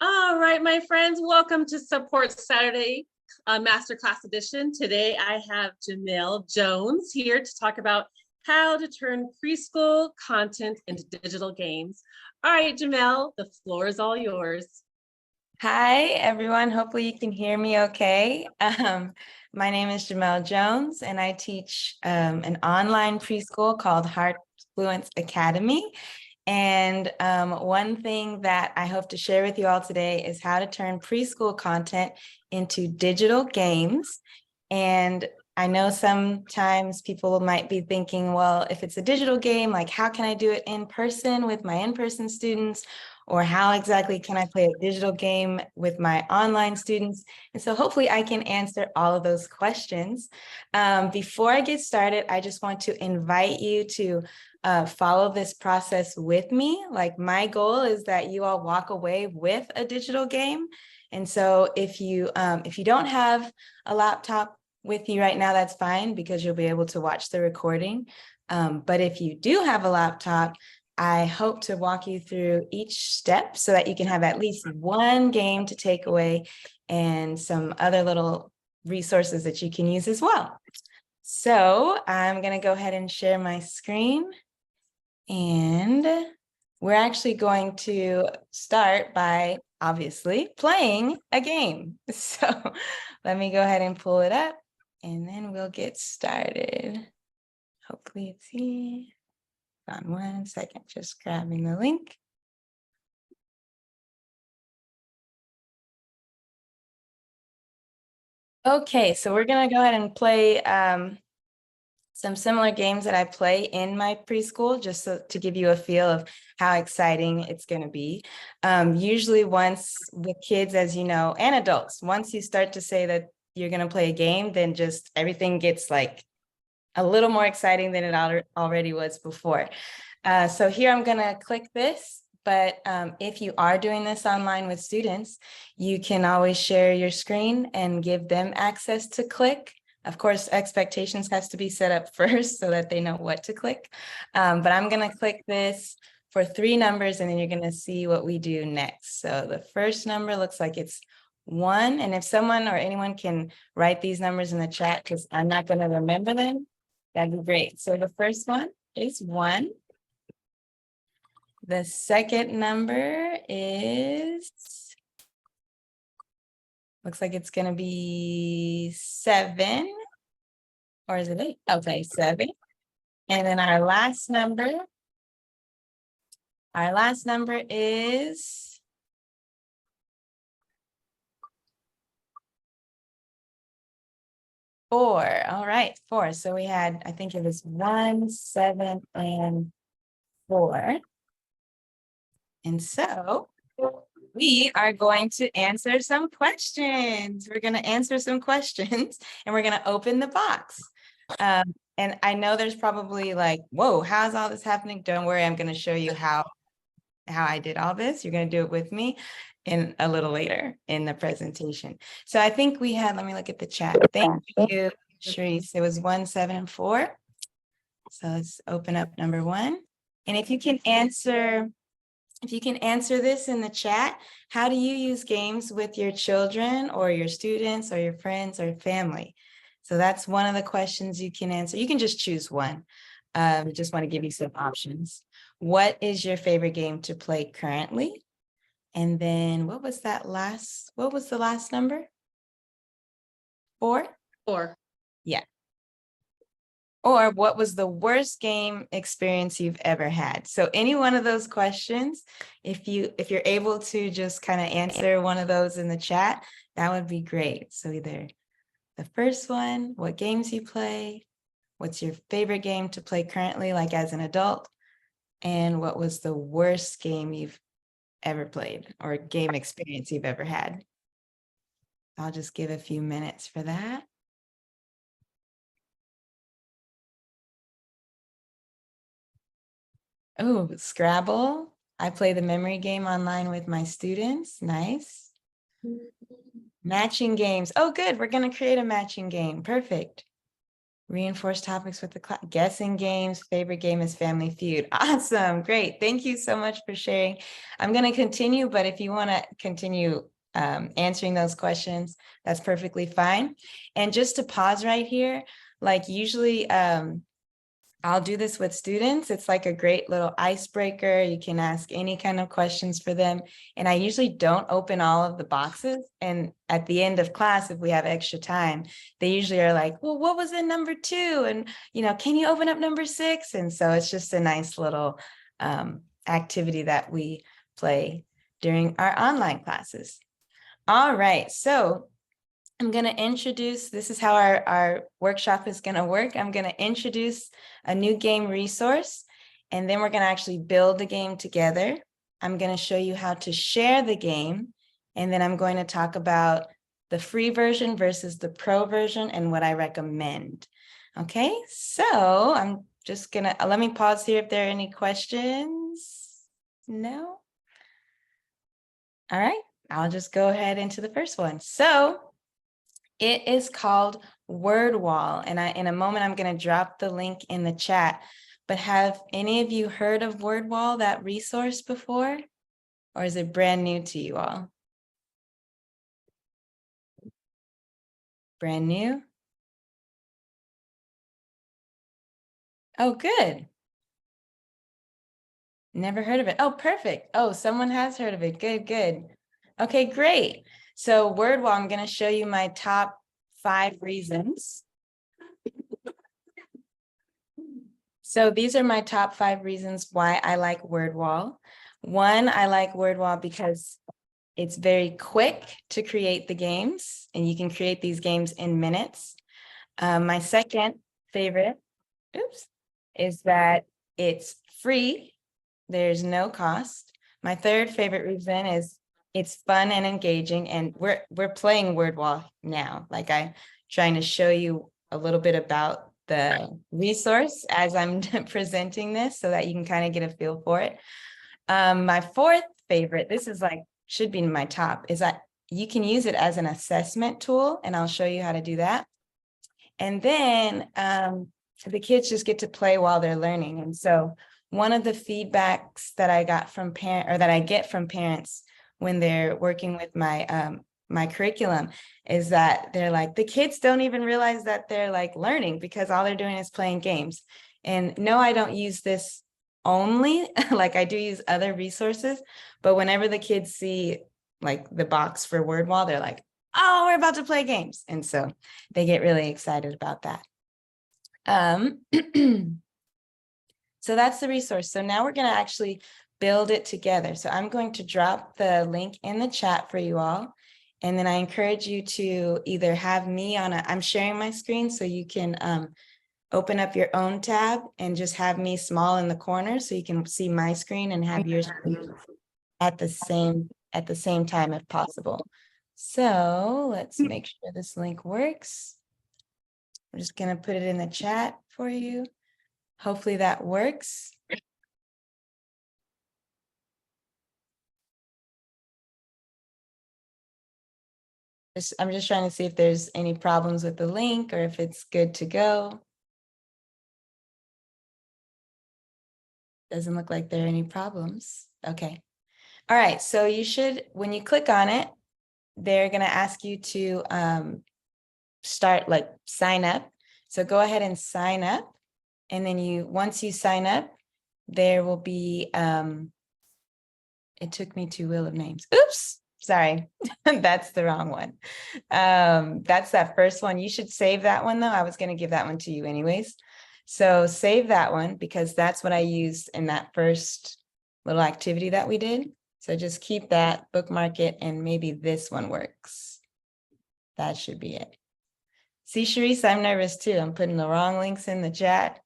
All right, my friends, welcome to Support Saturday Masterclass Edition. Today I have Jamelle Jones here to talk about how to turn preschool content into digital games. All right, Jamelle, the floor is all yours. Hi, everyone. Hopefully you can hear me okay. My name is Jamelle Jones, and I teach an online preschool called Heartfluence Academy. And one thing that I hope to share with you all today is how to turn preschool content into digital games. And I know sometimes people might be thinking, well, if it's a digital game, like how can I do it in person with my in-person students? Or how exactly can I play a digital game with my online students? And so hopefully I can answer all of those questions. Before I get started, I just want to invite you to follow this process with me. Like my goal is that you all walk away with a digital game. And so if you don't have a laptop with you right now, that's fine because you'll be able to watch the recording. But if you do have a laptop, I hope to walk you through each step so that you can have at least one game to take away and some other little resources that you can use as well. So I'm going to go ahead and share my screen. And we're actually going to start by obviously playing a game. So let me go ahead and pull it up and then we'll get started. Hopefully it's here. On 1 second, just grabbing the link. Okay, so we're gonna go ahead and play some similar games that I play in my preschool, just to give you a feel of how exciting it's gonna be. Usually once with kids, as you know, and adults, once you start to say that you're gonna play a game, then just everything gets like a little more exciting than it already was before. So here I'm gonna click this, but if you are doing this online with students, you can always share your screen and give them access to click. Of course, expectations has to be set up first so that they know what to click. But I'm gonna click this for 3 numbers and then you're gonna see what we do next. So the first number looks like it's 1. And if someone or anyone can write these numbers in the chat, because I'm not gonna remember them, that'd be great. So the first one is 1. The second number is, looks like it's gonna be 7, or is it 8? Okay, 7. And then our last number is 4. All right, 4. So we had, I think it was 1, 7, and 4. And so we are going to answer some questions. We're going to answer some questions and we're going to open the box. And I know there's probably like, whoa, how's all this happening? Don't worry, I'm going to show you how I did all this. You're going to do it with me in a little later in the presentation. So I think we had, let me look at the chat. Thank you, Sharice. It was 1, 7, and 4. So let's open up number 1. And if you can answer this in the chat, how do you use games with your children or your students or your friends or family? So that's one of the questions you can answer. You can just choose one. Just want to give you some options. What is your favorite game to play currently? And then what was the last number? 4? 4. Yeah. Or what was the worst game experience you've ever had? So any one of those questions, if you're able to just kind of answer one of those in the chat, that would be great. So either the first one, what games you play, what's your favorite game to play currently, like as an adult, and what was the worst game you've ever played or game experience you've ever had. I'll just give a few minutes for that. Oh, Scrabble. I play the memory game online with my students. Nice. Matching games. Oh, good. We're going to create a matching game. Perfect. Reinforce topics with the class. Guessing games. Favorite game is Family Feud. Awesome. Great. Thank you so much for sharing. I'm going to continue, but if you want to continue answering those questions, that's perfectly fine. And just to pause right here, like usually I'll do this with students. It's like a great little icebreaker. You can ask any kind of questions for them. And I usually don't open all of the boxes. And at the end of class, if we have extra time, they usually are like, well, what was in number 2? And, can you open up number 6? And so it's just a nice little activity that we play during our online classes. All right. So I'm going to introduce, this is how our workshop is going to work. I'm going to introduce a new game resource, and then we're going to actually build the game together. I'm going to show you how to share the game, and then I'm going to talk about the free version versus the pro version and what I recommend. Okay, so I'm just going to, let me pause here if there are any questions. No? All right, I'll just go ahead into the first one. So it is called Wordwall, and in a moment, I'm going to drop the link in the chat. But have any of you heard of Wordwall, that resource, before? Or is it brand new to you all? Brand new? Oh, good. Never heard of it. Oh, perfect. Oh, someone has heard of it. Good, good. Okay, great. So Wordwall, I'm going to show you my top 5 reasons. So these are my top 5 reasons why I like Wordwall. 1, I like Wordwall because it's very quick to create the games, and you can create these games in minutes. My second favorite, is that it's free. There's no cost. My third favorite reason is it's fun and engaging, and we're playing Wordwall now. Like, I'm trying to show you a little bit about the resource as I'm presenting this so that you can kind of get a feel for it. My fourth favorite, this is like, should be in my top, is that you can use it as an assessment tool, and I'll show you how to do that. And then the kids just get to play while they're learning. And so one of the feedbacks that I got from that I get from parents when they're working with my my curriculum is that they're like, the kids don't even realize that they're like learning because all they're doing is playing games. And no, I don't use this only, like I do use other resources, but whenever the kids see like the box for Wordwall, they're like, oh, we're about to play games. And so they get really excited about that. So that's the resource. So now we're going to actually build it together. So I'm going to drop the link in the chat for you all. And then I encourage you to either have me on I'm sharing my screen so you can open up your own tab and just have me small in the corner so you can see my screen and have your screen at the same time if possible. So let's make sure this link works. I'm just going to put it in the chat for you. Hopefully that works. I'm just trying to see if there's any problems with the link or if it's good to go. Doesn't look like there are any problems. Okay. All right. So you should, when you click on it, they're going to ask you to sign up. So go ahead and sign up. And then once you sign up, there will be, it took me to Wheel of Names. Oops, sorry, that's the wrong one. That's that first one. You should save that one though. I was going to give that one to you anyways. So save that one because that's what I used in that first little activity that we did. So just keep that, bookmark it, and maybe this one works. That should be it. See, Sharice, I'm nervous too. I'm putting the wrong links in the chat.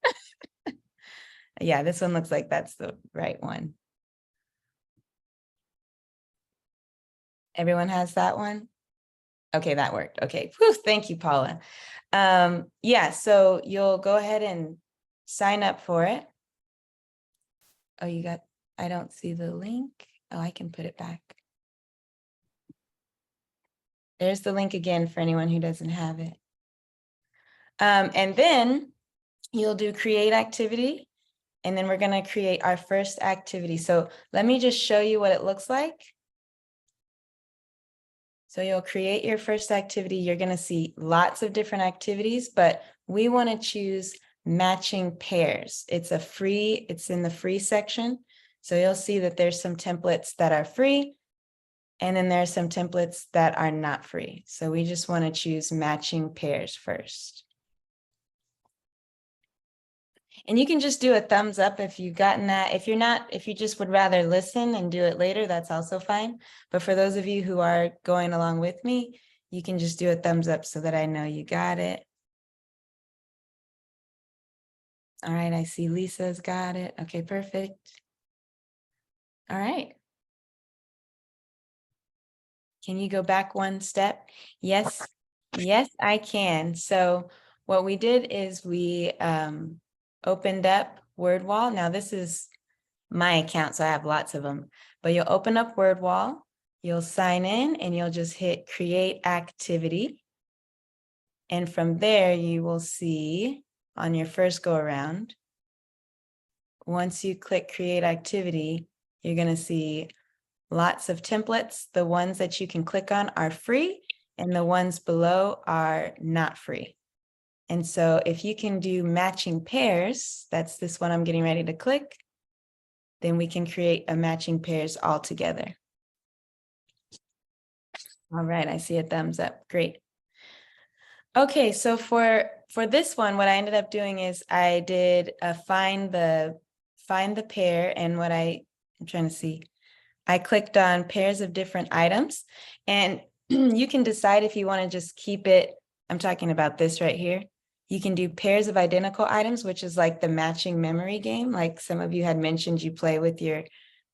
Yeah, this one looks like that's the right one. Everyone has that one? Okay, that worked. Okay, whew, thank you, Paula. Yeah, so you'll go ahead and sign up for it. Oh, I don't see the link. Oh, I can put it back. There's the link again for anyone who doesn't have it. And then you'll do create activity. And then we're going to create our first activity. So let me just show you what it looks like. So you'll create your first activity. You're going to see lots of different activities, but we want to choose matching pairs. It's in the free section. So you'll see that there's some templates that are free, and then there's some templates that are not free. So we just want to choose matching pairs first. And you can just do a thumbs up if you've gotten that. If you just would rather listen and do it later, that's also fine. But for those of you who are going along with me, you can just do a thumbs up so that I know you got it. All right, I see Lisa's got it. Okay, perfect. All right. Can you go back one step? Yes, yes, I can. So what we did is we opened up Wordwall. Now this is my account, so I have lots of them, but you'll open up Wordwall, you'll sign in, and you'll just hit create activity. And from there, you will see on your first go around, once you click create activity, you're going to see lots of templates. The ones that you can click on are free, and the ones below are not free. And so if you can do matching pairs, that's this one I'm getting ready to click, then we can create a matching pairs all together. All right, I see a thumbs up. Great. Okay, so for this one, what I ended up doing is I did a find the pair, and I'm trying to see. I clicked on pairs of different items, and you can decide if you want to just keep it. I'm talking about this right here. You can do pairs of identical items, which is like the matching memory game, like some of you had mentioned you play with your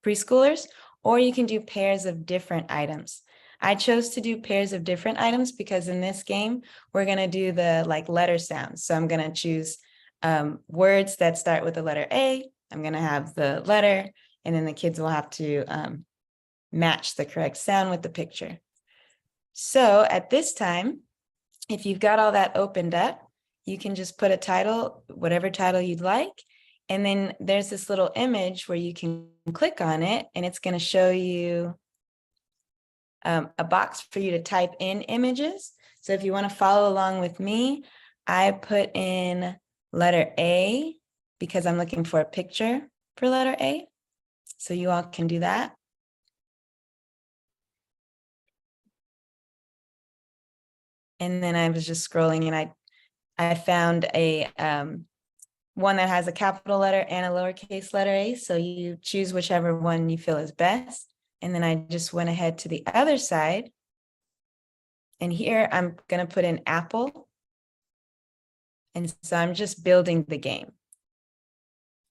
preschoolers, or you can do pairs of different items. I chose to do pairs of different items because in this game, we're going to do the letter sounds. So I'm going to choose words that start with the letter A. I'm going to have the letter, and then the kids will have to match the correct sound with the picture. So at this time, if you've got all that opened up, you can just put a title, whatever title you'd like. And then there's this little image where you can click on it, and it's going to show you a box for you to type in images. So if you want to follow along with me, I put in letter A because I'm looking for a picture for letter A. So you all can do that. And then I was just scrolling, and I found a one that has a capital letter and a lowercase letter A. So you choose whichever one you feel is best. And then I just went ahead to the other side. And here I'm going to put in apple. And so I'm just building the game.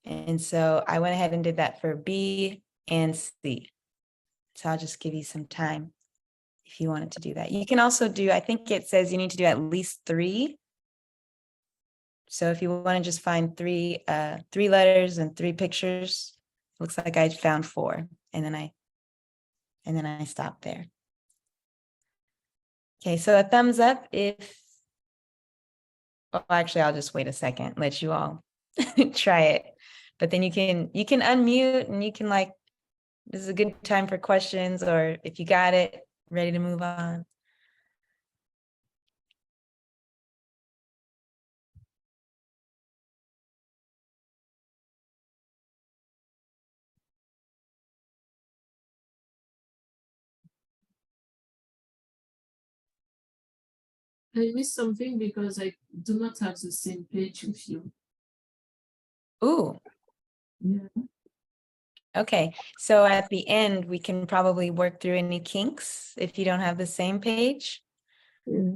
And so I went ahead and did that for B and C. So I'll just give you some time if you wanted to do that. You can also do, I think it says you need to do at least 3. So if you want to just find 3 letters and 3 pictures, looks like I found 4, and then I stopped there. Okay, so a thumbs up if, well, actually, I'll just wait a second, let you all try it. But then you can unmute, and you can this is a good time for questions, or if you got it, ready to move on. I missed something because I do not have the same page with you. Ooh. Yeah. Okay, so at the end, we can probably work through any kinks if you don't have the same page. Yeah.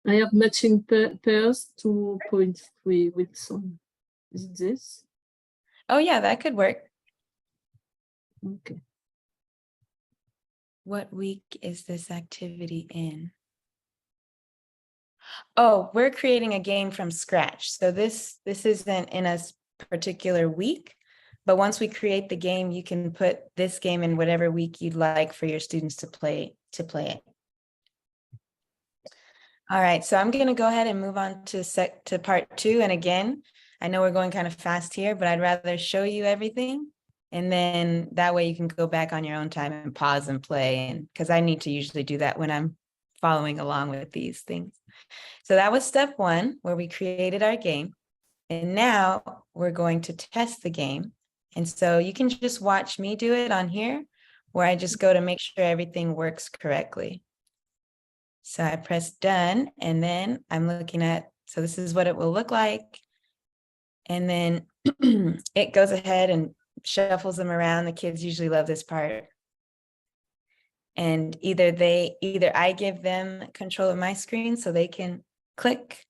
I have matching pairs 2.3 with some. Is it this? Oh yeah, that could work. Okay. What week is this activity in? Oh, we're creating a game from scratch. So this isn't in a particular week, but once we create the game, you can put this game in whatever week you'd like for your students to play it. All right, so I'm gonna go ahead and move on to part 2. And again, I know we're going kind of fast here, but I'd rather show you everything. And then that way you can go back on your own time and pause and play. And because I need to usually do that when I'm following along with these things. So that was step 1, where we created our game. And now we're going to test the game. And so you can just watch me do it on here, where I just go to make sure everything works correctly. So I press done, and then I'm looking at, so this is what it will look like. And then it goes ahead and shuffles them around. The kids usually love this part. And either I give them control of my screen so they can click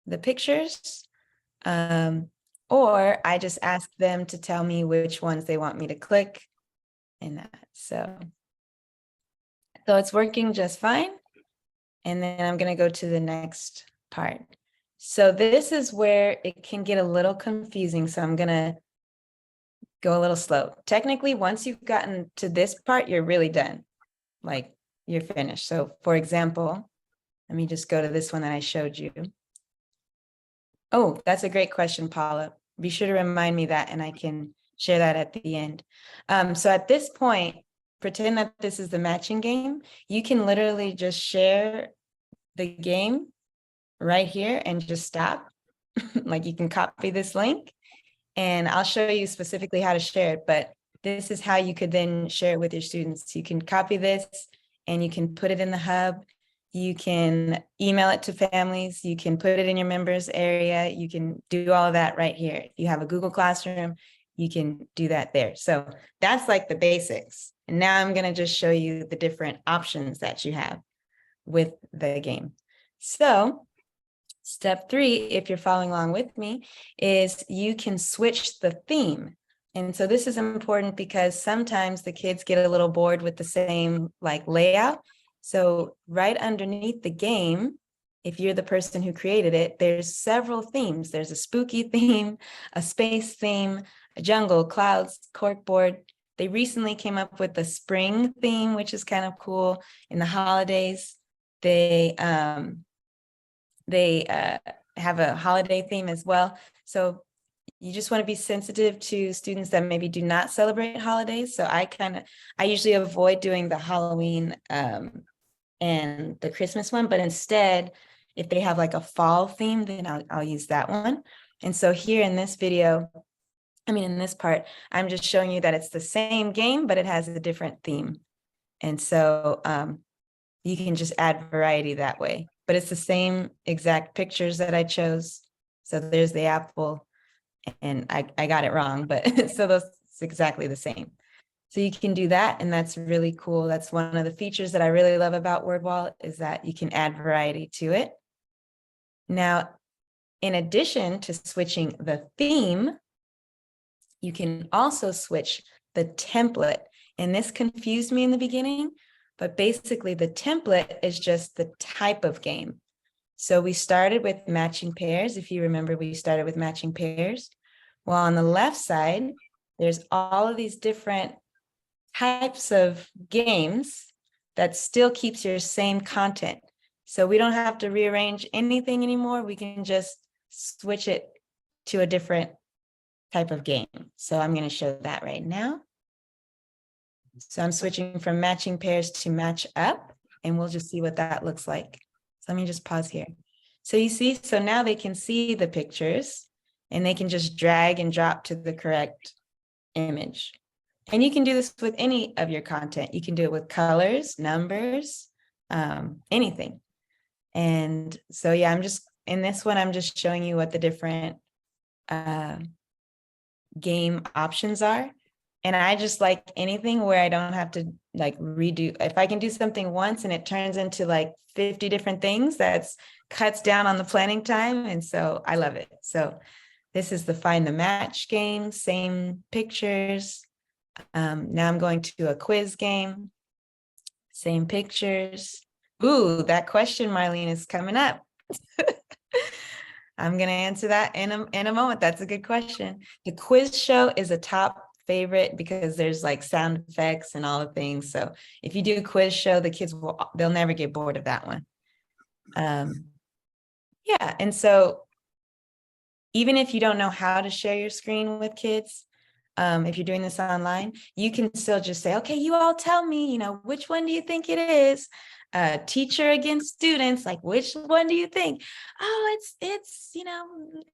the pictures, or I just ask them to tell me which ones they want me to click and that. So it's working just fine. And then I'm going to go to the next part. So this is where it can get a little confusing. So I'm going to go a little slow. Technically, once you've gotten to this part, you're really done. Like, you're finished. So for example, let me just go to this one that I showed you. Oh, that's a great question, Paula. Be sure to remind me that, and I can share that at the end. So at this point, pretend that this is the matching game. You can literally just share the game right here and just stop. Like, you can copy this link, and I'll show you specifically how to share it, but this is how you could then share it with your students. You can copy this and you can put it in the hub. You can email it to families. You can put it in your members area. You can do all of that right here. If you have a Google Classroom, you can do that there. So that's like the basics. And now I'm going to just show you the different options that you have with the game. So step 3, if you're following along with me, is you can switch the theme. And so this is important because sometimes the kids get a little bored with the same like layout. So right underneath the game, if you're the person who created it, there's several themes. There's a spooky theme, a space theme, a jungle, clouds, corkboard. They recently came up with the spring theme, which is kind of cool. In the holidays, they have a holiday theme as well. So you just want to be sensitive to students that maybe do not celebrate holidays. So I usually avoid doing the Halloween and the Christmas one, but instead, if they have like a fall theme, then I'll use that one. And so here in this video, in this part, I'm just showing you that it's the same game, but it has a different theme. And so you can just add variety that way, but it's the same exact pictures that I chose. So there's the apple, and I got it wrong, but so those, it's exactly the same. So you can do that, and that's really cool. That's one of the features that I really love about Wordwall, is that you can add variety to it. Now, in addition to switching the theme, you can also switch the template. And this confused me in the beginning, but basically the template is just the type of game. So we started with matching pairs. If you remember, we started with matching pairs. Well, on the left side, there's all of these different types of games that still keeps your same content. So we don't have to rearrange anything anymore. We can just switch it to a different type of game. So I'm going to show that right now. So I'm switching from matching pairs to match up, and we'll just see what that looks like. So let me just pause here. So you see, so now they can see the pictures and they can just drag and drop to the correct image. And you can do this with any of your content. You can do it with colors, numbers, anything. And so, yeah, in this one, I'm just showing you what the different game options are. And I just like anything where I don't have to like redo. If I can do something once and it turns into like 50 different things, that's cuts down on the planning time. And so I love it. So this is the find the match game, same pictures. Now I'm going to a quiz game, same pictures. Ooh, that question, Marlene, is coming up. I'm going to answer that in a moment. That's a good question. The quiz show is a top favorite because there's like sound effects and all the things. So if you do a quiz show, the kids they'll never get bored of that one. Yeah, and so even if you don't know how to share your screen with kids, if you're doing this online, you can still just say, okay, you all tell me, which one do you think it is? Teacher against students, like, which one do you think? Oh, it's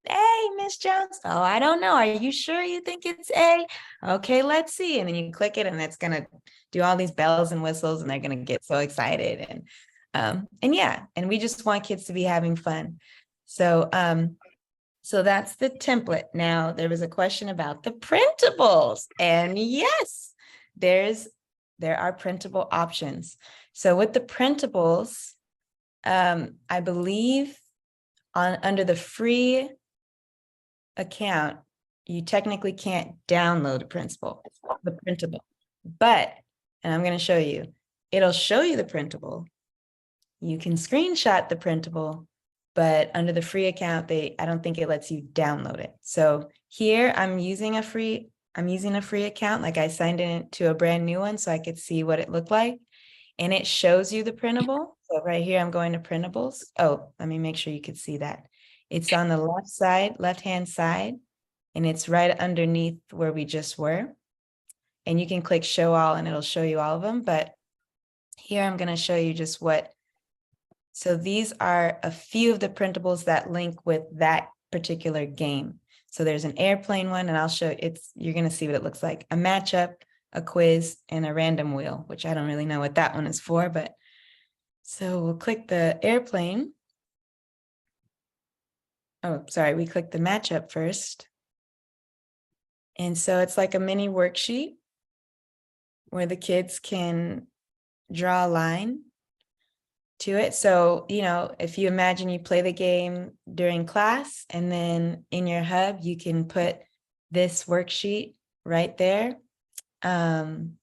A, Miss Jones. Oh, I don't know. Are you sure you think it's A? Okay, let's see. And then you click it and it's gonna do all these bells and whistles and they're gonna get so excited. And yeah, and we just want kids to be having fun. So that's the template. Now, there was a question about the printables. And yes, there are printable options. So with the printables, I believe under the free account, you technically can't download the printable. But, and I'm going to show you, it'll show you the printable. You can screenshot the printable. But under the free account, I don't think it lets you download it. So here I'm using a free account. Like I signed in to a brand new one so I could see what it looked like. And it shows you the printable. So right here, I'm going to printables. Oh, let me make sure you could see that. It's on the left-hand side, and it's right underneath where we just were. And you can click show all and it'll show you all of them. But here I'm going to show you just what. So these are a few of the printables that link with that particular game. So there's an airplane one, and I'll show you're going to see what it looks like. A matchup, a quiz, and a random wheel, which I don't really know what that one is for, but so we'll click the airplane. Oh, sorry, we clicked the matchup first. And so it's like a mini worksheet where the kids can draw a line to it. So, if you imagine you play the game during class, and then in your hub, you can put this worksheet right there in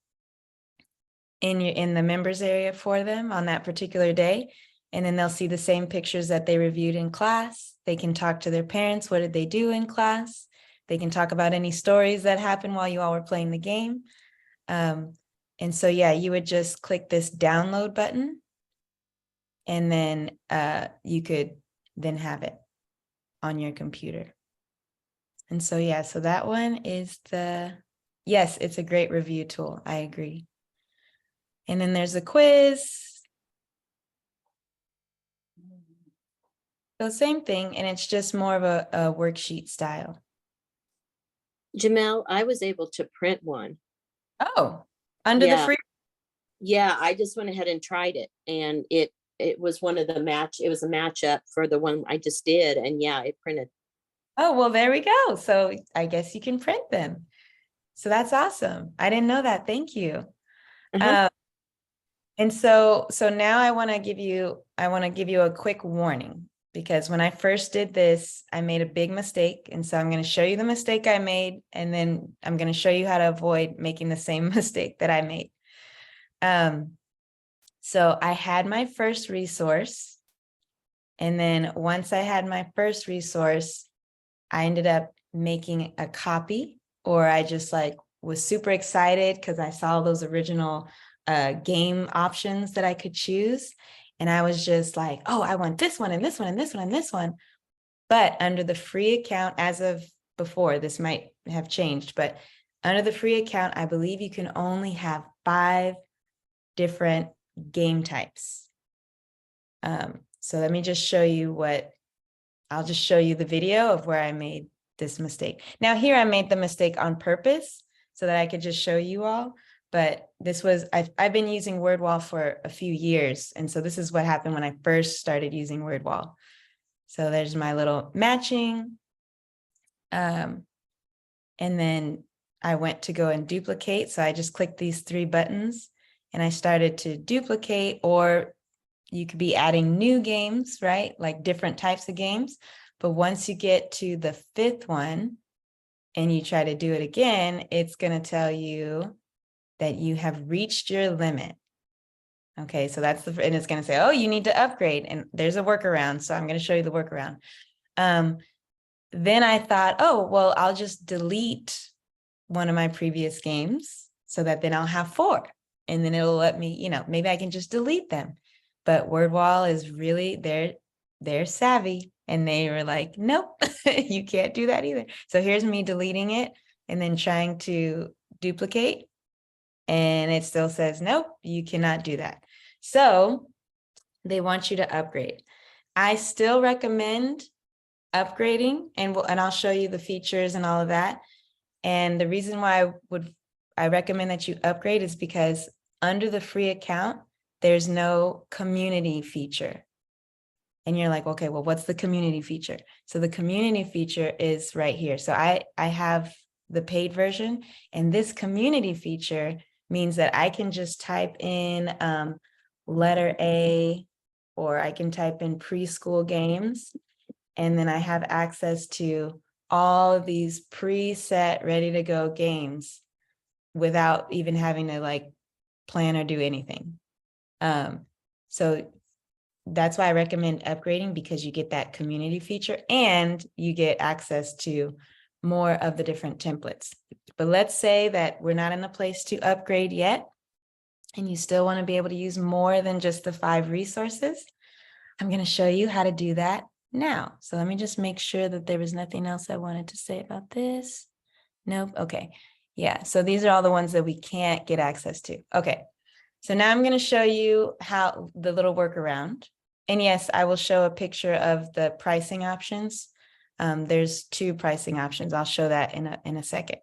the members area for them on that particular day. And then they'll see the same pictures that they reviewed in class. They can talk to their parents. What did they do in class? They can talk about any stories that happened while you all were playing the game. And so, yeah, you would just click this download button. And then you could then have it on your computer. And so, yeah, so that one is yes, it's a great review tool. I agree. And then there's a quiz. So same thing, and it's just more of a worksheet style. Jamelle, I was able to print one. Oh, under the free? Yeah, I just went ahead and tried it, and it was one of the it was a matchup for the one I just did, and yeah, it printed. Oh, well, there we go. So I guess you can print them. So that's awesome. I didn't know that. Thank you. And so now I want to give you a quick warning, because when I first did this, I made a big mistake. And so I'm going to show you the mistake I made, and then I'm going to show you how to avoid making the same mistake that I made. So I had my first resource. And then once I had my first resource, I ended up making a copy, or I just was super excited because I saw those original game options that I could choose. And I was just like, oh, I want this one and this one and this one and this one. But under the free account, as of before, this might have changed, but under the free account, I believe you can only have 5 different game types. So let me just show you I'll just show you the video of where I made this mistake. Now here I made the mistake on purpose so that I could just show you all, but I've been using Wordwall for a few years. And so this is what happened when I first started using Wordwall. So there's my little matching. And then I went to go and duplicate. So I just clicked these 3 buttons and I started to duplicate, or you could be adding new games, right? Like different types of games. But once you get to the 5th one and you try to do it again, it's going to tell you that you have reached your limit. Okay, so and it's going to say, oh, you need to upgrade. And there's a workaround. So I'm going to show you the workaround. Then I thought, oh, well, I'll just delete one of my previous games so that then I'll have 4. And then it'll let me, maybe I can just delete them. but Wordwall is really, they're savvy, and they were like, nope, you can't do that either. So here's me deleting it and then trying to duplicate, and it still says, nope, you cannot do that. So they want you to upgrade. I still recommend upgrading, and I'll show you the features and all of that. And the reason why I recommend that you upgrade is because under the free account, there's no community feature. And you're like, okay, well, what's the community feature? So the community feature is right here. So I have the paid version, and this community feature means that I can just type in letter A, or I can type in preschool games, and then I have access to all of these preset, ready to go games without even having to like plan or do anything. So that's why I recommend upgrading, because you get that community feature and you get access to more of the different templates. But let's say that we're not in a place to upgrade yet, and you still want to be able to use more than just the 5 resources. I'm going to show you how to do that now. So let me just make sure that there was nothing else I wanted to say about this. Nope. Okay. Yeah. So these are all the ones that we can't get access to. Okay. So now I'm going to show you how the little workaround. And yes, I will show a picture of the pricing options. There's 2 pricing options. I'll show that in a second.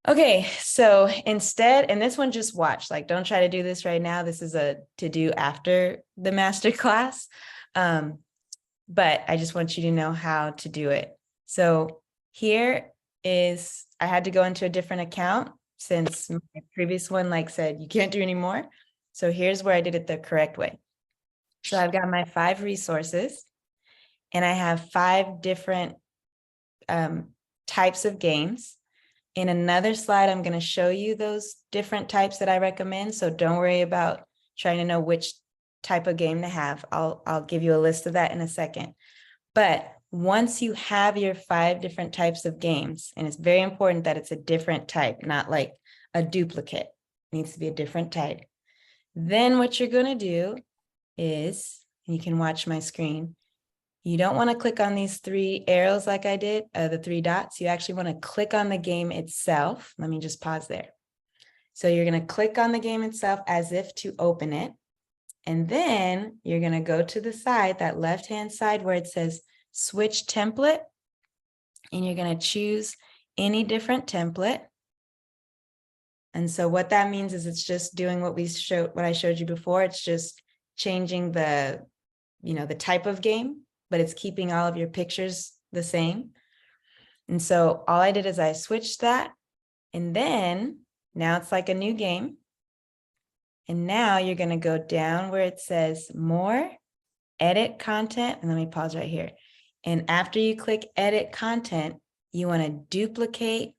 Okay, so instead, and this one, just watch, like, don't try to do this right now. This is a to do after the master class. But I just want you to know how to do it. So here is, I had to go into a different account since my previous one like said, you can't do anymore. So here's where I did it the correct way. So I've got my 5 resources, and I have 5 different types of games. In another slide, I'm going to show you those different types that I recommend. So don't worry about trying to know which type of game to have. I'll give you a list of that in a second. But once you have your 5 different types of games, and it's very important that it's a different type, not like a duplicate, it needs to be a different type. Then what you're going to do is, and you can watch my screen, you don't want to click on these 3 arrows like I did, the 3 dots. You actually want to click on the game itself. Let me just pause there. So you're going to click on the game itself as if to open it. And then you're going to go to the side, that left-hand side where it says switch template. And you're going to choose any different template. And so what that means is it's just doing what I showed you before. It's just changing the type of game, but it's keeping all of your pictures the same. And so all I did is I switched that, and then now it's like a new game. And now you're going to go down where it says more, edit content, and let me pause right here. And after you click edit content, you want to duplicate,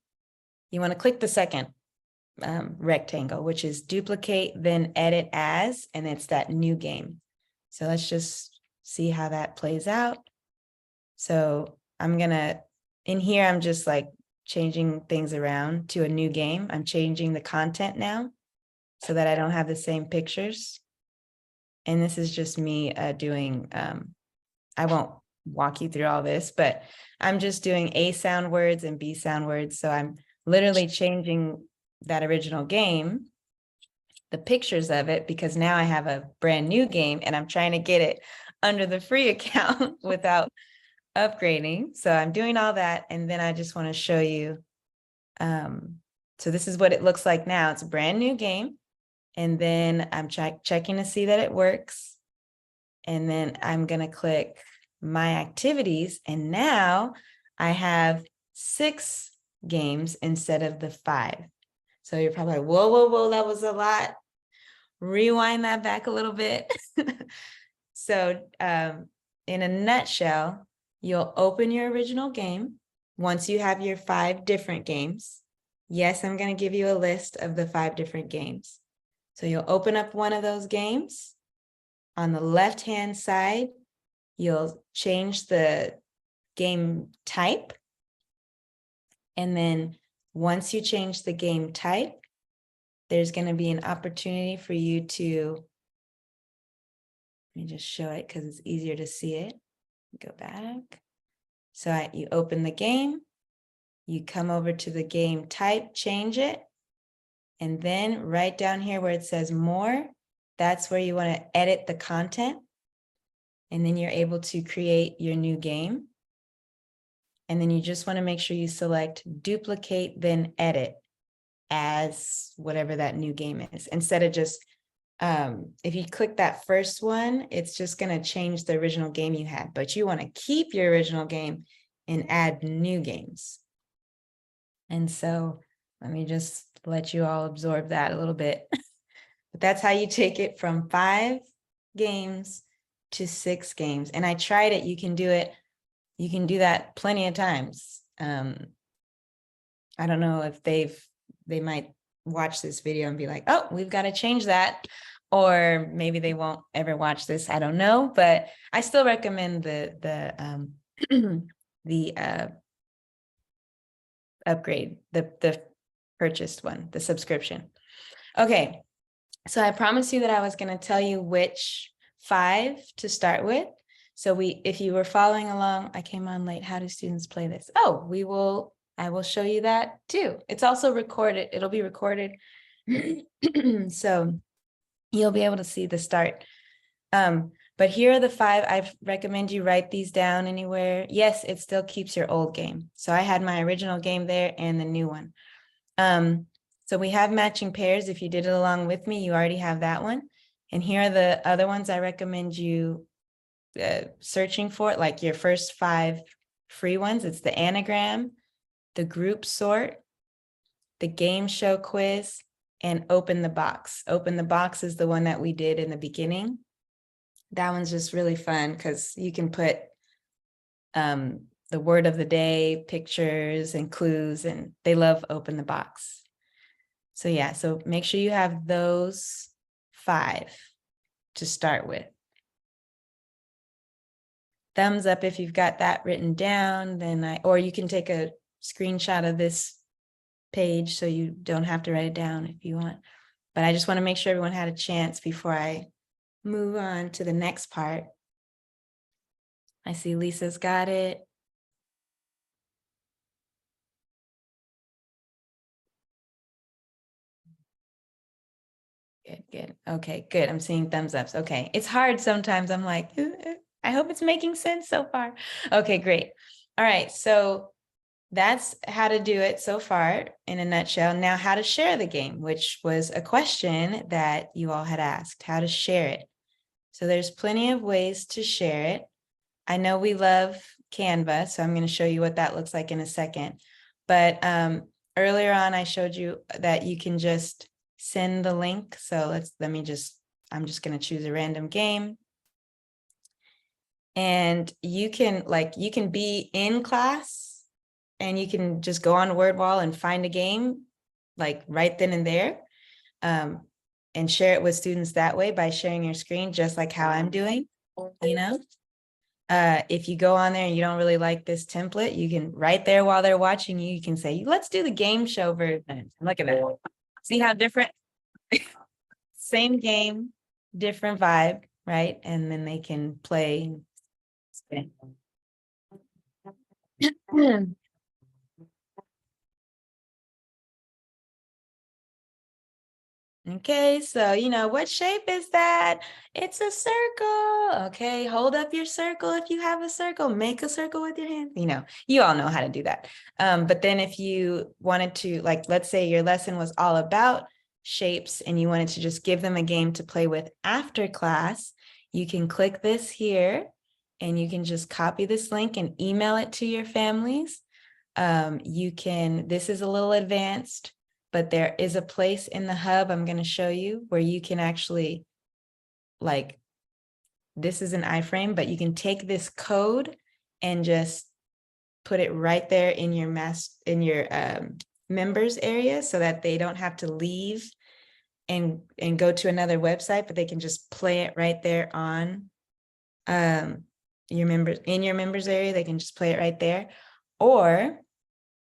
you want to click the second rectangle, which is duplicate, then edit as, and it's that new game. So let's just see how that plays out. So in here, I'm just like changing things around to a new game. I'm changing the content now so that I don't have the same pictures. And this is just me doing, I won't walk you through all this, but I'm just doing A sound words and B sound words. So I'm literally changing that original game, the pictures of it, because now I have a brand new game and I'm trying to get it under the free account without upgrading. So I'm doing all that. And then I just want to show you. So this is what it looks like now. It's a brand new game. And then I'm checking to see that it works. And then I'm going to click my activities. And now I have 6 games instead of the 5. So you're probably like, whoa, that was a lot. Rewind that back a little bit. So in a nutshell, you'll open your original game once you have your 5 different games. Yes, I'm going to give you a list of the 5 different games. So you'll open up one of those games. On the left-hand side, you'll change the game type. And then once you change the game type, there's going to be an opportunity for you to me just show it because it's easier to see it. Go back. So you open the game, you come over to the game type, change it, and then right down here where it says more, that's where you want to edit the content. And then you're able to create your new game. And then you just want to make sure you select duplicate, then edit as whatever that new game is. Instead of just, if you click that first one, it's just going to change the original game you had, but you want to keep your original game and add new games. And so let me just let you all absorb that a little bit. But that's how you take it from 5 games to 6 games. And I tried it. You can do it. You can do that plenty of times. I don't know if they might watch this video and be like, oh, we've got to change that. Or maybe they won't ever watch this. I don't know, but I still recommend the upgrade, the purchased one, the subscription. Okay, so I promised you that I was going to tell you which 5 to start with. So if you were following along, I came on late. How do students play this? Oh, I will show you that too. It's also recorded. It'll be recorded. So you'll be able to see the start. But here are the 5. I recommend you write these down anywhere. Yes, it still keeps your old game. So I had my original game there and the new one. So we have matching pairs. If you did it along with me, you already have that one. And here are the other ones I recommend you searching for, like your first 5 free ones. It's the anagram, the group sort, the game show quiz, and open the box. Open the box is the one that we did in the beginning. That one's just really fun because you can put the word of the day, pictures and clues, and they love open the box. So yeah, so make sure you have those 5 to start with. Thumbs up if you've got that written down, or you can take a screenshot of this page so you don't have to write it down if you want. But I just want to make sure everyone had a chance before I move on to the next part. I see Lisa's got it. Good. Okay, good. I'm seeing thumbs ups. Okay. It's hard sometimes. I'm like, I hope it's making sense so far. Okay, great. All right. So that's how to do it so far in a nutshell. Now, how to share the game, which was a question that you all had asked, how to share it. So there's plenty of ways to share it. I know we love Canva, so I'm going to show you what that looks like in a second. But earlier on, I showed you that you can just send the link. So I'm just going to choose a random game. And you can be in class and you can just go on Wordwall and find a game like right then and there, and share it with students that way by sharing your screen, just like how I'm doing, you know. If you go on there and you don't really like this template, you can right there while they're watching you can say, let's do the game show version. Look at that. See how different? Same game, different vibe, right? And then they can play. Okay, so what shape is that? It's a circle. Okay, hold up your circle if you have a circle. Make a circle with your hand. You all know how to do that. But then if you wanted to, let's say your lesson was all about shapes and you wanted to just give them a game to play with after class, you can click this here and you can just copy this link and email it to your families. This is a little advanced, but there is a place in the hub I'm going to show you where you can actually, this is an iframe, but you can take this code and just put it right there in your members area so that they don't have to leave and go to another website, but they can just play it right there on your members area. They can just play it right there. Or,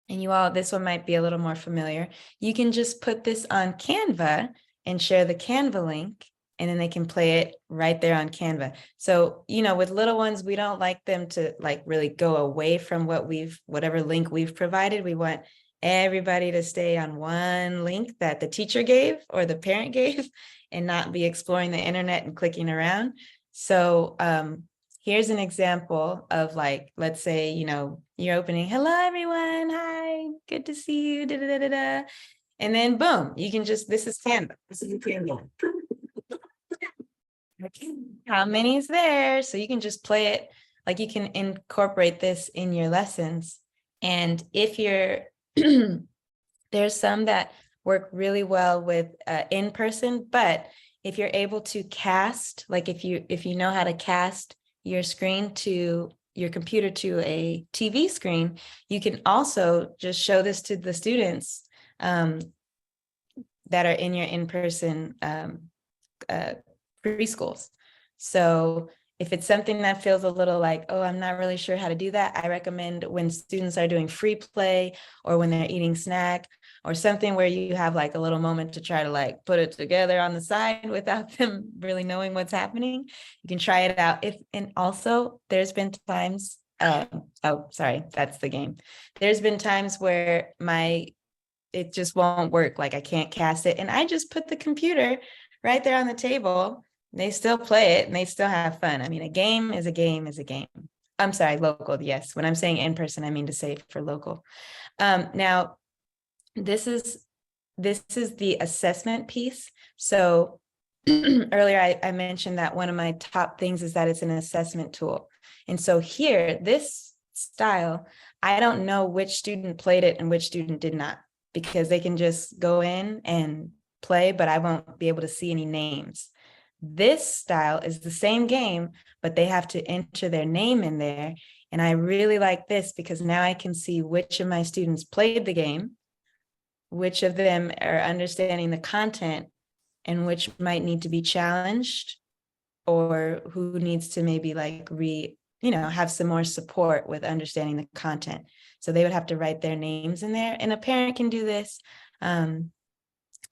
and this one might be a little more familiar, you can just put this on Canva and share the Canva link and then they can play it right there on Canva. So, you know, with little ones, we don't like them to like really go away from whatever link we've provided. We want everybody to stay on one link that the teacher gave or the parent gave and not be exploring the internet and clicking around. So here's an example of like, let's say, you know, you're opening, hello, everyone. Hi, good to see you. Da, da, da, da, da. And then boom, you can just, this is Canva. This is Canva. How many is there? So you can just play it, like you can incorporate this in your lessons. And if you're, there's some that work really well with in person, but if you're able to cast, like if you know how to cast your screen to your computer to a TV screen, you can also just show this to the students that are in your in-person preschools. So if it's something that feels a little like, oh, I'm not really sure how to do that, I recommend when students are doing free play or when they're eating snack or something where you have like a little moment to try to like put it together on the side without them really knowing what's happening. You can try it out. And also there's been times, oh, sorry, that's the game. There's been times where it just won't work. Like I can't cast it. And I just put the computer right there on the table. They still play it and they still have fun. I mean, a game is a game is a game. I'm sorry, local. Yes. When I'm saying in person, I mean to say for local. Now, this is the assessment piece. So earlier I mentioned that one of my top things is that it's an assessment tool. And so here, this style, I don't know which student played it and which student did not, because they can just go in and play, but I won't be able to see any names. This style is the same game, but they have to enter their name in there. And I really like this because now I can see which of my students played the game, which of them are understanding the content, and which might need to be challenged, or who needs to maybe like have some more support with understanding the content. So they would have to write their names in there. And a parent can do this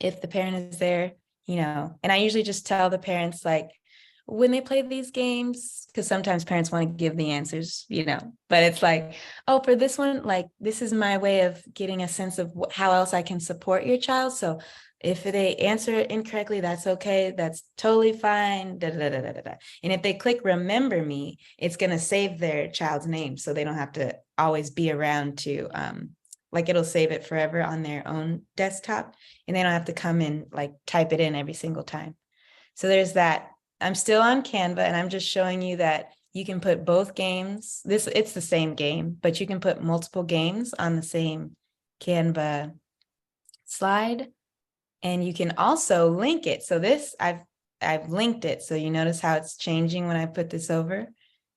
if the parent is there, and I usually just tell the parents, like, when they play these games, because sometimes parents want to give the answers, but it's like, oh, for this one, like, this is my way of getting a sense of how else I can support your child. So if they answer it incorrectly, that's okay. That's totally fine. Da, da, da, da, da, da. And if they click remember me, it's going to save their child's name. So they don't have to always be around to, it'll save it forever on their own desktop. And they don't have to come and like type it in every single time. So there's that. I'm still on Canva, and I'm just showing you that you can put both games. It's the same game, but you can put multiple games on the same Canva slide. And you can also link it. So this, I've linked it. So you notice how it's changing when I put this over.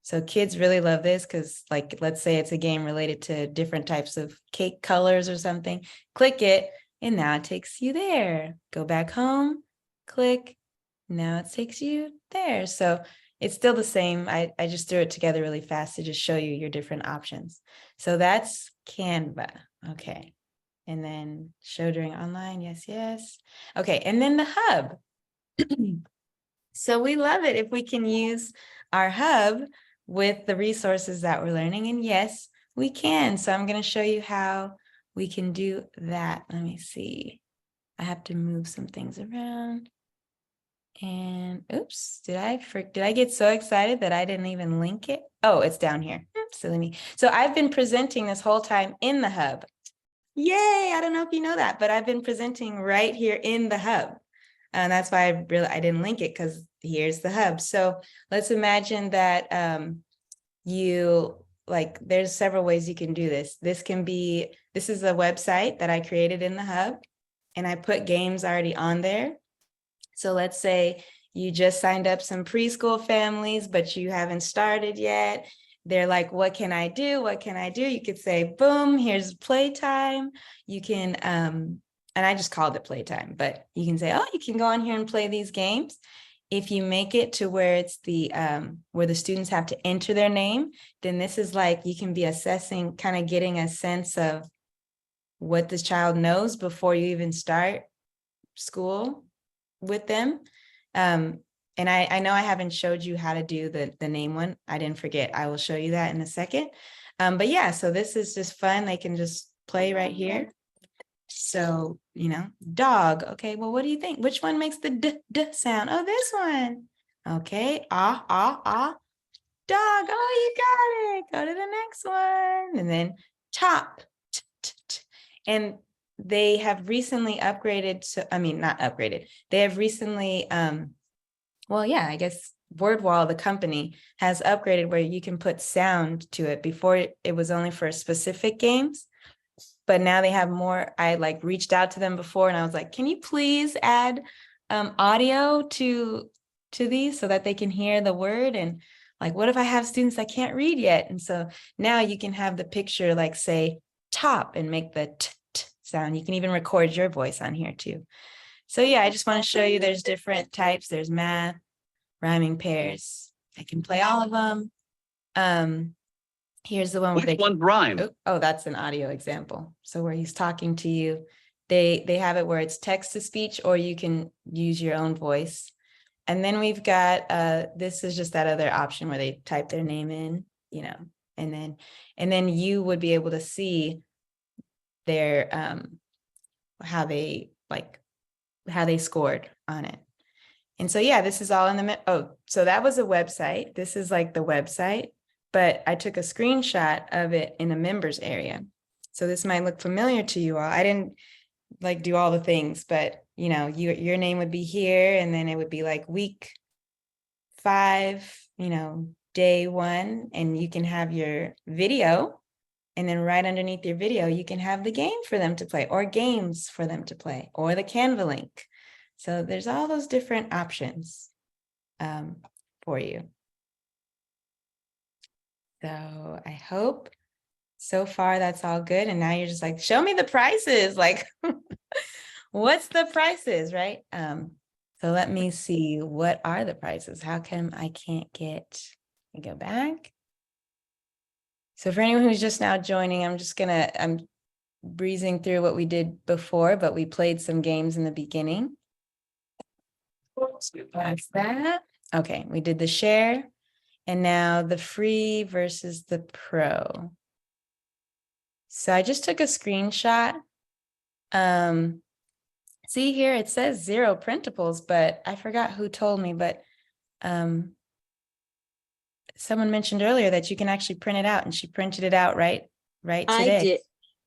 So kids really love this because, like, let's say it's a game related to different types of cake colors or something. Click it, and now it takes you there. Go back home, click. Now it takes you there. So it's still the same. I just threw it together really fast to just show you your different options. So that's Canva. Okay. And then show during online. Yes, yes. Okay. And then the hub. So we love it if we can use our hub with the resources that we're learning. And yes, we can. So I'm going to show you how we can do that. Let me see. I have to move some things around. And oops, did I get so excited that I didn't even link it? Oh, it's down here. Silly me. So I've been presenting this whole time in the hub. Yay, I don't know if you know that, but I've been presenting right here in the hub. And that's why I didn't link it, because here's the hub. So let's imagine that there's several ways you can do this. This is a website that I created in the hub, and I put games already on there. So let's say you just signed up some preschool families, but you haven't started yet. They're like, what can I do? What can I do? You could say, boom, here's playtime. You can, and I just called it playtime, but you can say, oh, you can go on here and play these games. If you make it to where it's where the students have to enter their name, then this is like, you can be assessing, kind of getting a sense of what this child knows before you even start school with them. And I know I haven't showed you how to do the name one. I didn't forget. I will show you that in a second. But yeah, so this is just fun. They can just play right here. So, you know, dog. Okay, well, what do you think? Which one makes the d sound? Oh, this one. Okay, ah, ah, ah. Dog. Oh, you got it. Go to the next one. And then top. T, t, t. And they have recently upgraded. So, I mean, not upgraded. They have recently, well, yeah, I guess Wordwall, the company, has upgraded where you can put sound to it. Before it was only for specific games, but now they have more. I like reached out to them before and I was like, can you please add audio to these so that they can hear the word? And like, what if I have students that can't read yet? And so now you can have the picture like say top and make the t, t sound. You can even record your voice on here too. So yeah, I just want to show you there's different types. There's math, rhyming pairs. I can play all of them. Here's the one where Which one rhyme? oh, that's an audio example. So where he's talking to you, they have it where it's text to speech, or you can use your own voice. And then we've got this is just that other option where they type their name in, you know, and then you would be able to see their how they scored on it. And so yeah, this is all in the so that was a website. This is like the website, but I took a screenshot of it in a members area. So this might look familiar to you all. I didn't like do all the things, but you know, your name would be here, and then it would be like week 5, you know, day 1, and you can have your video, and then right underneath your video, you can have the game for them to play, or games for them to play, or the Canva link. So there's all those different options for you. So I hope so far that's all good. And now you're just like, show me the prices. Like, what's the prices, right? So let me see, what are the prices? How come I can't go back? So for anyone who's just now joining, I'm breezing through what we did before, but we played some games in the beginning. That's that. Okay, we did the share, and now the free versus the pro. So I just took a screenshot. See here, it says 0 printables, but I forgot who told me, but someone mentioned earlier that you can actually print it out, and she printed it out right today.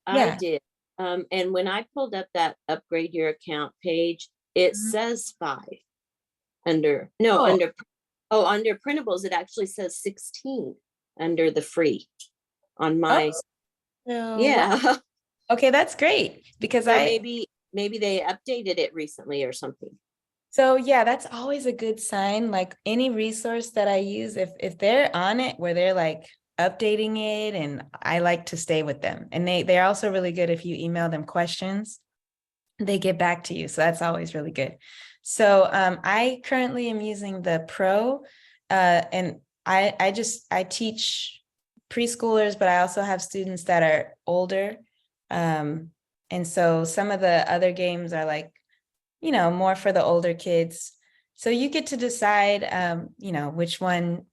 I did. And when I pulled up that upgrade your account page, it says 5 under printables. It actually says 16 under the free on my. Yeah. Okay, that's great, because So maybe they updated it recently or something. So yeah, that's always a good sign. Like any resource that I use, if they're on it where they're like updating it, and I like to stay with them. And they're also really good if you email them questions, they get back to you. So that's always really good. So I currently am using the Pro, and I teach preschoolers, but I also have students that are older. And so some of the other games are like, you know, more for the older kids. So you get to decide, you know, which one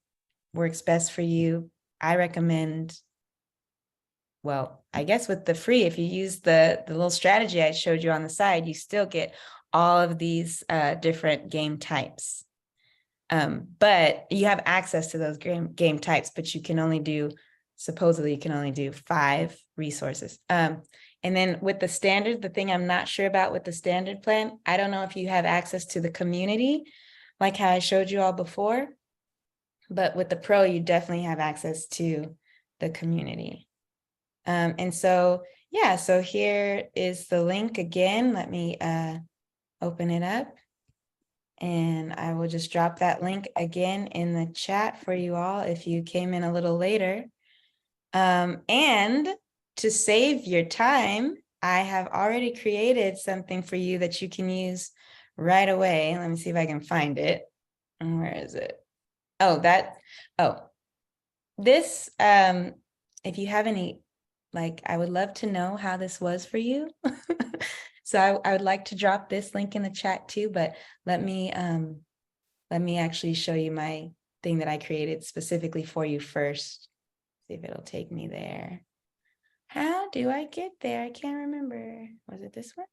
works best for you. I recommend, well, I guess with the free, if you use the little strategy I showed you on the side, you still get all of these different game types. But you have access to those game types, but you can only do, supposedly you can only do 5 resources. And then with the standard, the thing I'm not sure about with the standard plan, I don't know if you have access to the community, like how I showed you all before, but with the Pro, you definitely have access to the community. And so, yeah, so here is the link again. Let me open it up, and I will just drop that link again in the chat for you all if you came in a little later. And to save your time, I have already created something for you that you can use right away. Let me see if I can find it. Where is it? This, if you have any, like, I would love to know how this was for you. So I would like to drop this link in the chat too, but let me let me actually show you my thing that I created specifically for you first. See if it'll take me there. How do I get there? I can't remember. Was it this one?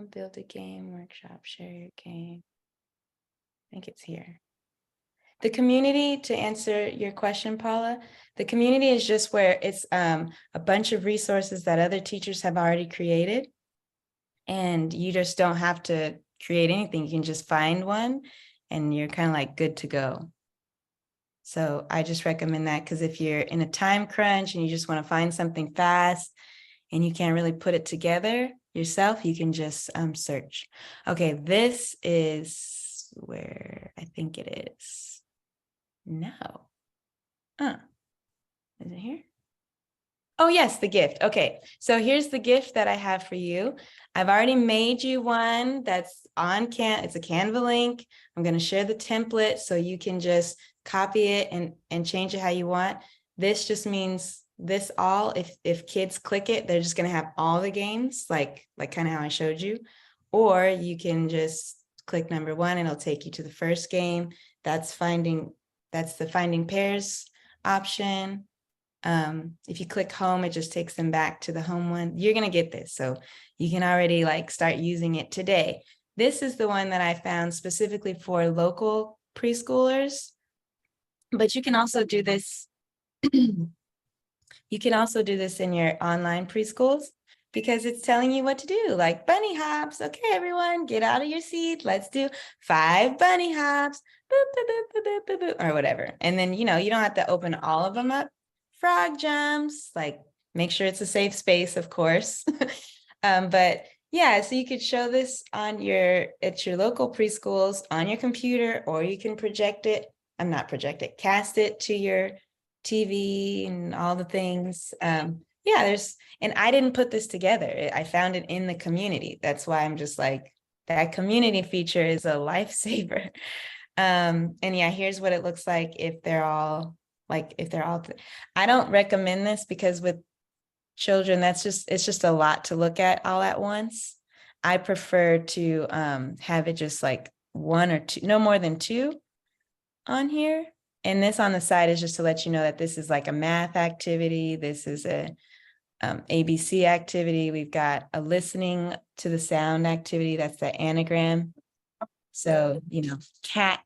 Build a game, workshop, share your game. I think it's here. The community, to answer your question, Paula, the community is just where it's a bunch of resources that other teachers have already created. And you just don't have to create anything. You can just find one and you're kind of like good to go. So I just recommend that, because if you're in a time crunch and you just want to find something fast and you can't really put it together yourself, you can just search. Okay, this is where I think it is. No. Is it here? Oh, yes, the gift. Okay, so here's the gift that I have for you. I've already made you one that's on it's a Canva link. I'm going to share the template so you can just copy it and change it how you want. This just means this all, if kids click it, they're just going to have all the games, like kind of how I showed you. Or you can just click number 1 and it'll take you to the first game. That's the finding pairs option. If you click home, it just takes them back to the home one. You're going to get this. So you can already like start using it today. This is the one that I found specifically for local preschoolers, but you can also do this. You can also do this in your online preschools, because it's telling you what to do, like bunny hops. Okay, everyone, get out of your seat. Let's do 5 bunny hops, boop, boop, boop, boop, boop, boop, boop, or whatever. And then, you don't have to open all of them up. Frog jumps, like make sure it's a safe space, of course. But yeah, so you could show this at your local preschools on your computer, or you can cast it to your TV and all the things. Yeah, and I didn't put this together. I found it in the community. That's why I'm just like, that community feature is a lifesaver. And yeah, here's what it looks like if they're all, I don't recommend this, because with children, it's just a lot to look at all at once. I prefer to have it just like 1 or 2, no more than 2 on here. And this on the side is just to let you know that this is like a math activity. This is a ABC activity. We've got a listening to the sound activity. That's the anagram. So, cat,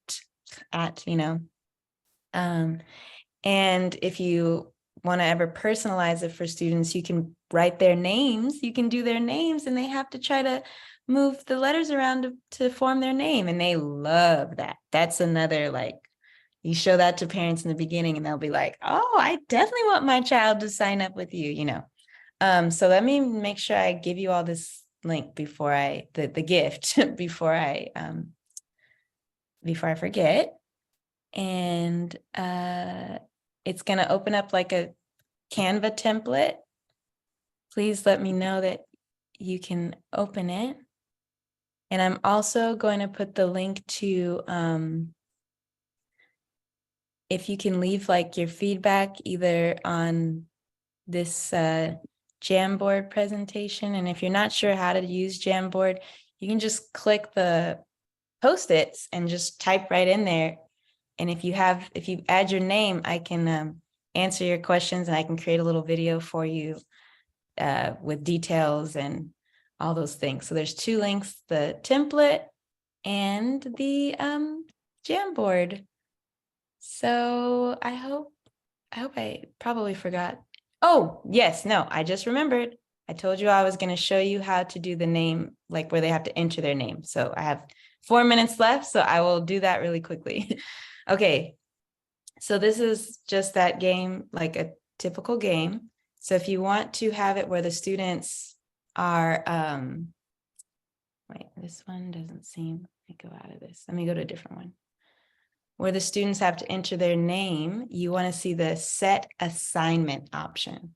and if you want to ever personalize it for students, you can write their names. You can do their names, and they have to try to move the letters around to form their name. And they love that. That's another, you show that to parents in the beginning and they'll be like, oh, I definitely want my child to sign up with you, So let me make sure I give you all this link before the gift, before I forget. And it's going to open up like a Canva template. Please let me know that you can open it. And I'm also going to put the link to, if you can leave your feedback either on this Jamboard presentation. And if you're not sure how to use Jamboard, you can just click the Post-its and just type right in there. And if you add your name, I can answer your questions, and I can create a little video for you with details and all those things. So there's 2 links, the template and the Jamboard. So I hope I probably forgot. Oh, yes, no, I just remembered. I told you I was going to show you how to do the name, where they have to enter their name. So I have 4 minutes left, so I will do that really quickly. Okay, so this is just that game, like a typical game. So if you want to have it where the students are, wait, this one doesn't seem, let me go out of this. Let me go to a different one. Where the students have to enter their name, you want to see the set assignment option.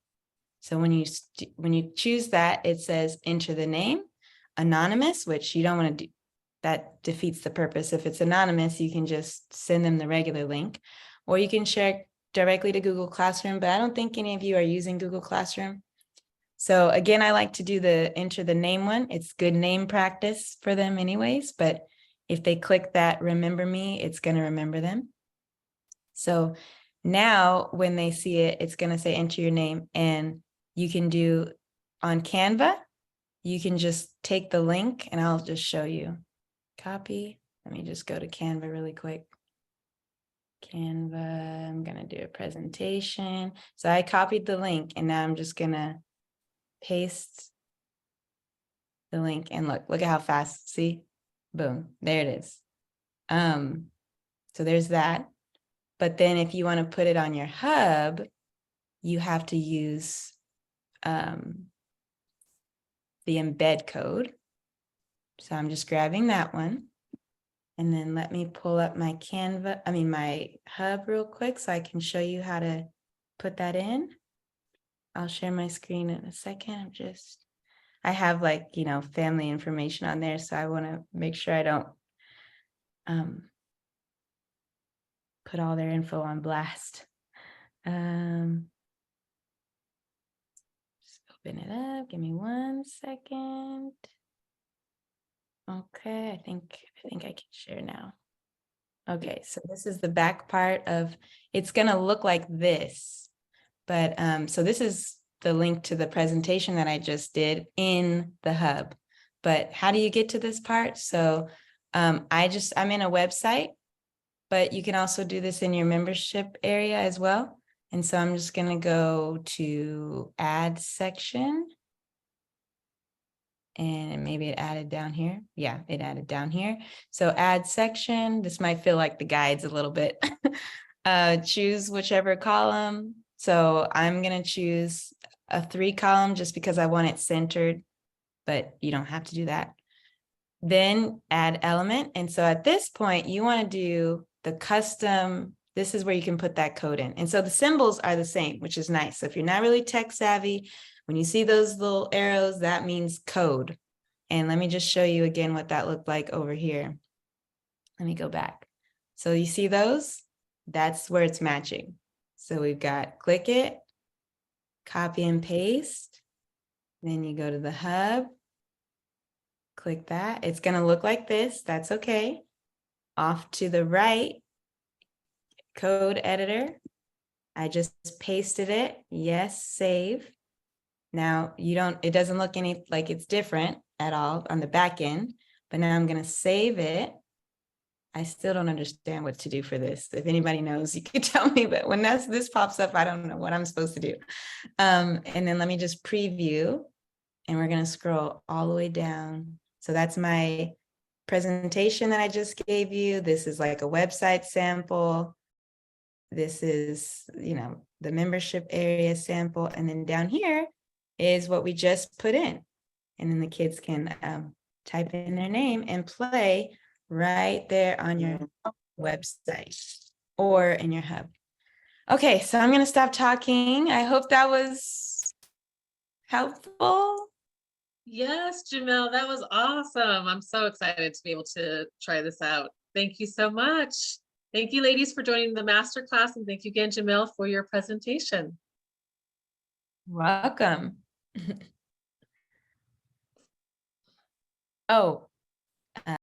So when you choose that, it says enter the name, anonymous, which you don't want to do. That defeats the purpose. If it's anonymous, you can just send them the regular link, or you can share it directly to Google Classroom, but I don't think any of you are using Google Classroom. So again, I like to do the enter the name one. It's good name practice for them anyways, but If they click that remember me, it's going to remember them. So now when they see it, it's going to say enter your name, and you can do on Canva, you can just take the link and I'll just show you. Copy. Let me just go to Canva really quick. Canva, I'm going to do a presentation. So I copied the link and now I'm just going to paste the link, and look at how fast, see, boom, there it is. So there's that. But then if you want to put it on your hub, you have to use the embed code. So I'm just grabbing that one. And then let me pull up my my hub real quick so I can show you how to put that in. I'll share my screen in a second. I have family information on there, so I want to make sure I don't put all their info on blast. Just open it up. Give me 1 second. Okay, I think I can share now. Okay, so this is the back part of, it's gonna look like this, but so this is the link to the presentation that I just did in the hub. But how do you get to this part? So I'm in a website, but you can also do this in your membership area as well. And so I'm just gonna go to add section. And maybe it added down here. Yeah, it added down here. So add section. This might feel like the guides a little bit. Choose whichever column. So I'm going to choose a 3 column just because I want it centered, but you don't have to do that. Then add element. And so at this point, you want to do the custom. This is where you can put that code in. And so the symbols are the same, which is nice. So if you're not really tech savvy, when you see those little arrows, that means code. And let me just show you again what that looked like over here. Let me go back. So you see those? That's where it's matching. So we've got click it, copy and paste. Then you go to the hub, click that. It's going to look like this. That's okay. Off to the right, code editor. I just pasted it. Yes, save. Now it doesn't look like it's different at all on the back end, but now I'm going to save it. I still don't understand what to do for this. If anybody knows, you can tell me, but when this pops up, I don't know what I'm supposed to do. And then let me just preview, and we're going to scroll all the way down. So that's my presentation that I just gave you. This is like a website sample. This is, the membership area sample. And then down here is what we just put in. And then the kids can type in their name and play right there on your website or in your hub. Okay, so I'm going to stop talking. I hope that was helpful. Yes, Jamelle, that was awesome. I'm so excited to be able to try this out. Thank you so much. Thank you, ladies, for joining the masterclass, and thank you again, Jamelle, for your presentation. Welcome. Oh,